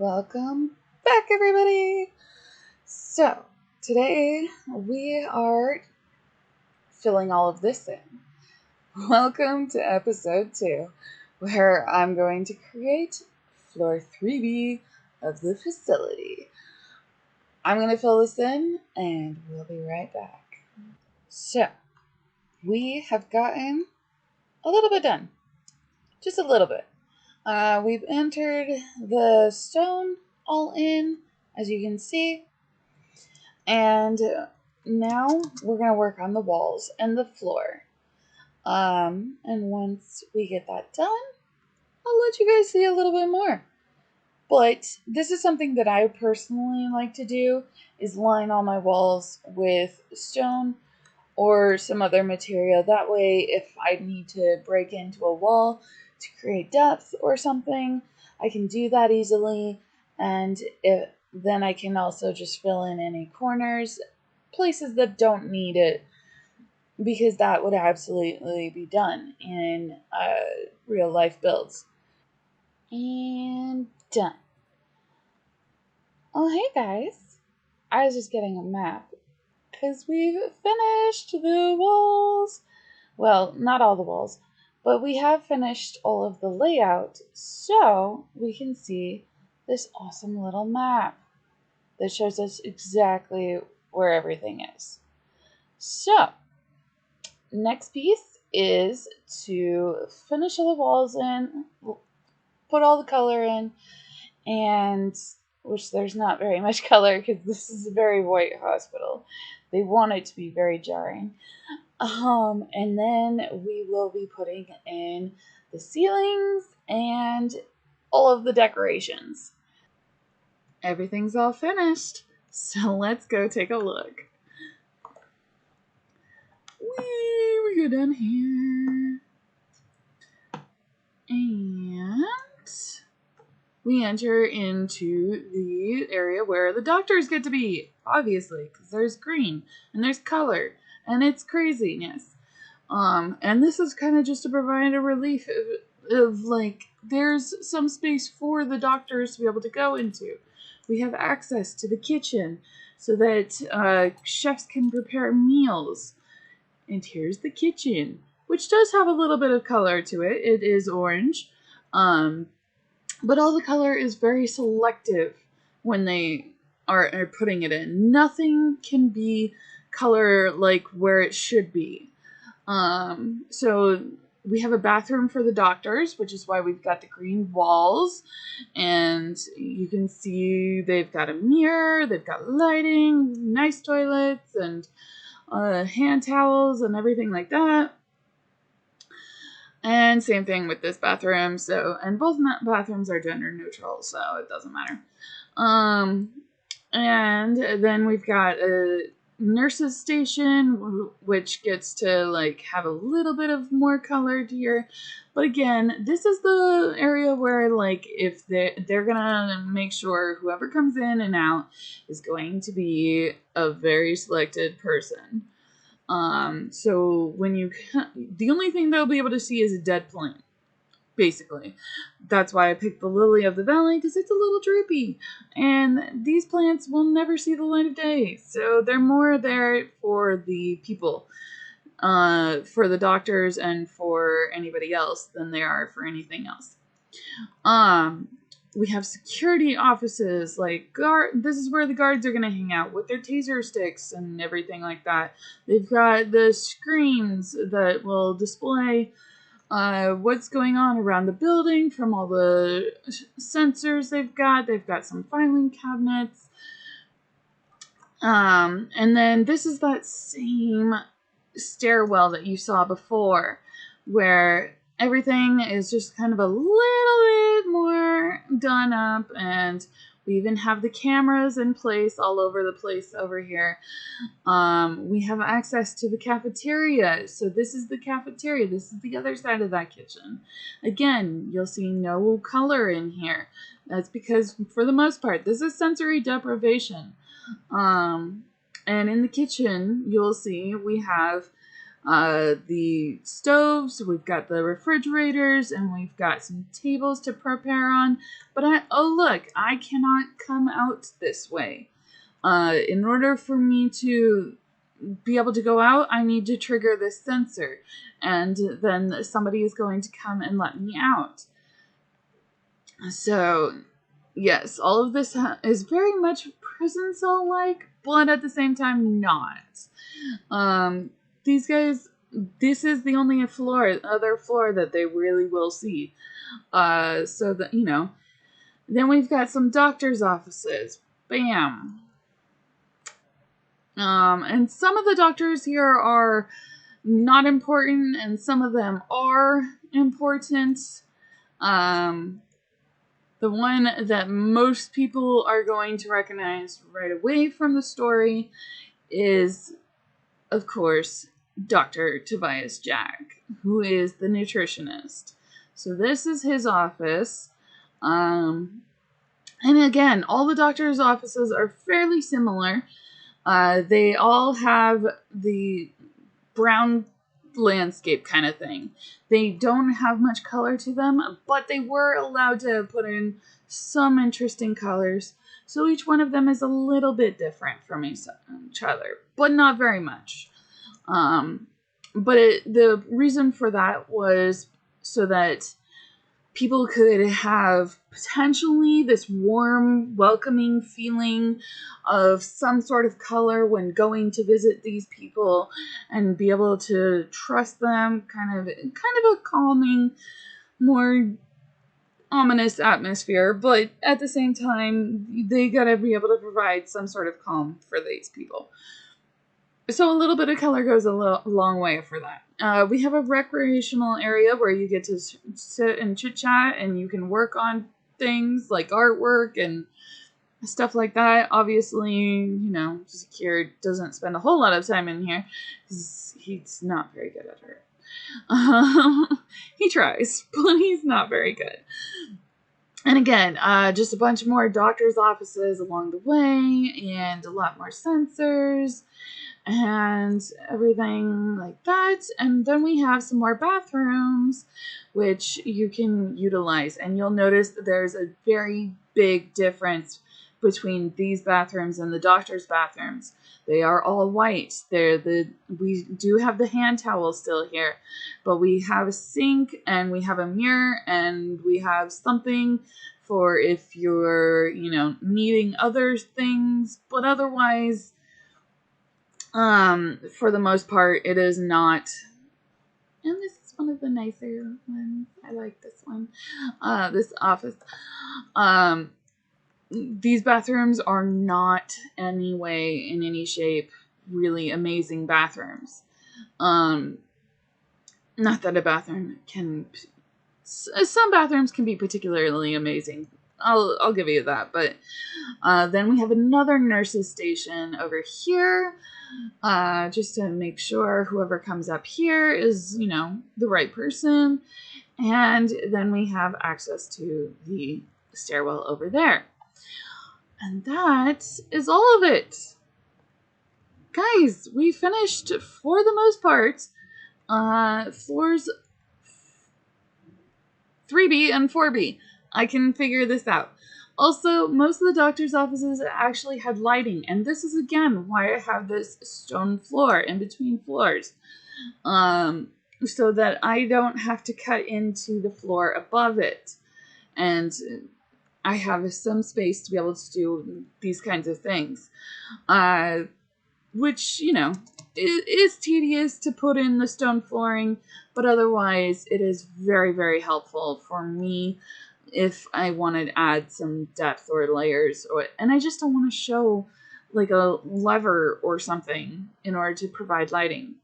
Welcome back, everybody! So, today we are filling all of this in. Welcome to episode 2, where I'm going to create floor 3B of the facility. I'm going to fill this in, and we'll be right back. So, we have gotten a little bit done. Just a little bit. We've entered the stone all in, as you can see. And now we're going to work on the walls and the floor. And once we get that done, I'll let you guys see a little bit more. But this is something that I personally like to do, is line all my walls with stone or some other material. That way, if I need to break into a wall to create depth or something, I can do that easily. And then I can also just fill in any corners, places that don't need it, because that would absolutely be done in real life builds. And done. Oh, hey guys. I was just getting a map because we've finished the walls. Well, not all the walls, but we have finished all of the layout, so we can see this awesome little map that shows us exactly where everything is. So, next piece is to finish all the walls in, put all the color in, and which there's not very much color because this is a very white hospital. They want it to be very jarring. And then we will be putting in the ceilings and all of the decorations. Everything's all finished, so let's go take a look. We go down here, and we enter into the area where the doctors get to be, obviously, because there's green and there's color and it's craziness. And this is kind of just to provide a relief of like, there's some space for the doctors to be able to go into. We have access to the kitchen so that chefs can prepare meals. And here's the kitchen, which does have a little bit of color to it. It is orange. But all the color is very selective when they are putting it in. Nothing can be color like where it should be. So we have a bathroom for the doctors, which is why we've got the green walls. And you can see they've got a mirror, they've got lighting, nice toilets, and hand towels and everything like that. And same thing with this bathroom. So, and both bathrooms are gender neutral, so it doesn't matter. And then we've got a nurse's station, which gets to like have a little bit of more color here. But again, this is the area where like if they're gonna make sure whoever comes in and out is going to be a very selected person. So when the only thing they'll be able to see is a dead plant, basically. That's why I picked the lily of the valley, because it's a little droopy. And these plants will never see the light of day. So they're more there for the people, for the doctors and for anybody else than they are for anything else. We have security offices, like this is where the guards are going to hang out with their taser sticks and everything like that. They've got the screens that will display what's going on around the building from all the sensors they've got. They've got some filing cabinets. And then this is that same stairwell that you saw before, where everything is just kind of a little bit more done up, and we even have the cameras in place all over the place over here. We have access to the cafeteria. So this is the cafeteria. This is the other side of that kitchen. Again, you'll see no color in here. That's because, for the most part, this is sensory deprivation. And in the kitchen, you'll see we have the stoves, we've got the refrigerators, and we've got some tables to prepare on. But oh look, I cannot come out this way. In order for me to be able to go out, I need to trigger this sensor, and then somebody is going to come and let me out. So, yes, all of this is very much prison cell-like, but at the same time not. These guys, this is the only other floor that they really will see. So that, then we've got some doctor's offices. Bam. And some of the doctors here are not important, and some of them are important. The one that most people are going to recognize right away from the story is, of course, Dr. Tobias Jack, who is the nutritionist. So this is his office. And again, all the doctor's offices are fairly similar. They all have the brown landscape kind of thing. They don't have much color to them, but they were allowed to put in some interesting colors. So each one of them is a little bit different from each other, but not very much. The reason for that was so that people could have potentially this warm, welcoming feeling of some sort of color when going to visit these people, and be able to trust them, kind of a calming, more ominous atmosphere, but at the same time, they gotta be able to provide some sort of calm for these people. So a little bit of color goes a long way for that. We have a recreational area where you get to sit and chit-chat, and you can work on things like artwork and stuff like that. Obviously, Zakir doesn't spend a whole lot of time in here because he's not very good at it. He tries, but he's not very good. And again, just a bunch more doctor's offices along the way, and a lot more sensors and everything like that. And then we have some more bathrooms which you can utilize, and you'll notice that there's a very big difference between these bathrooms and the doctor's bathrooms. They are all white. We do have the hand towel still here, but we have a sink, and we have a mirror, and we have something for if you're, needing other things, but otherwise, for the most part, it is not. And this is one of the nicer ones. I like this one. This office. These bathrooms are not in any shape, really amazing bathrooms. Not that a bathroom can. Some bathrooms can be particularly amazing. I'll give you that. But then we have another nurse's station over here. Just to make sure whoever comes up here is, the right person. And then we have access to the stairwell over there. And that is all of it. Guys, we finished, for the most part, floors 3B and 4B. I can figure this out. Also, most of the doctor's offices actually had lighting, and this is again why I have this stone floor in between floors, so that I don't have to cut into the floor above it, and I have some space to be able to do these kinds of things, which, is tedious to put in the stone flooring, but otherwise it is very, very helpful for me if I wanted to add some depth or layers, and I just don't want to show like a lever or something in order to provide lighting.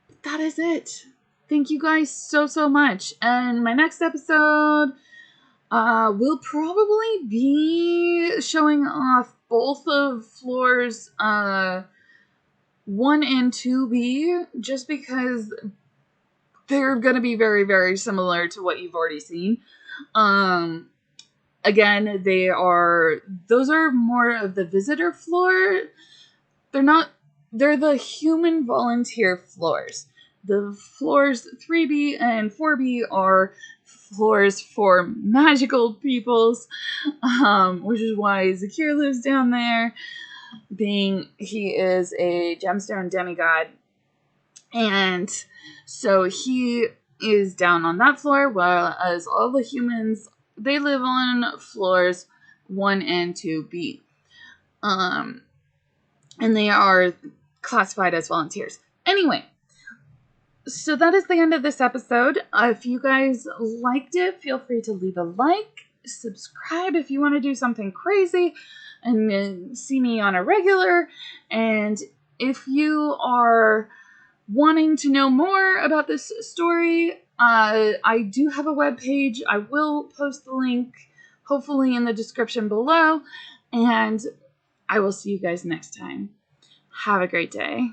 But that is it. Thank you guys so much. And my next episode will probably be showing off both of floors 1 and 2B, just because they're going to be very, very similar to what you've already seen. Again, those are more of the visitor floor. They're not they're the human volunteer floors. The floors 3B and 4B are floors for magical peoples, which is why Zakir lives down there, being he is a gemstone demigod. And so he is down on that floor, whereas all the humans, they live on floors 1 and 2B. And they are classified as volunteers. Anyway, so that is the end of this episode. If you guys liked it, feel free to leave a like, subscribe if you want to do something crazy, and see me on a regular. And if you are wanting to know more about this story, I do have a webpage. I will post the link, hopefully in the description below. And I will see you guys next time. Have a great day.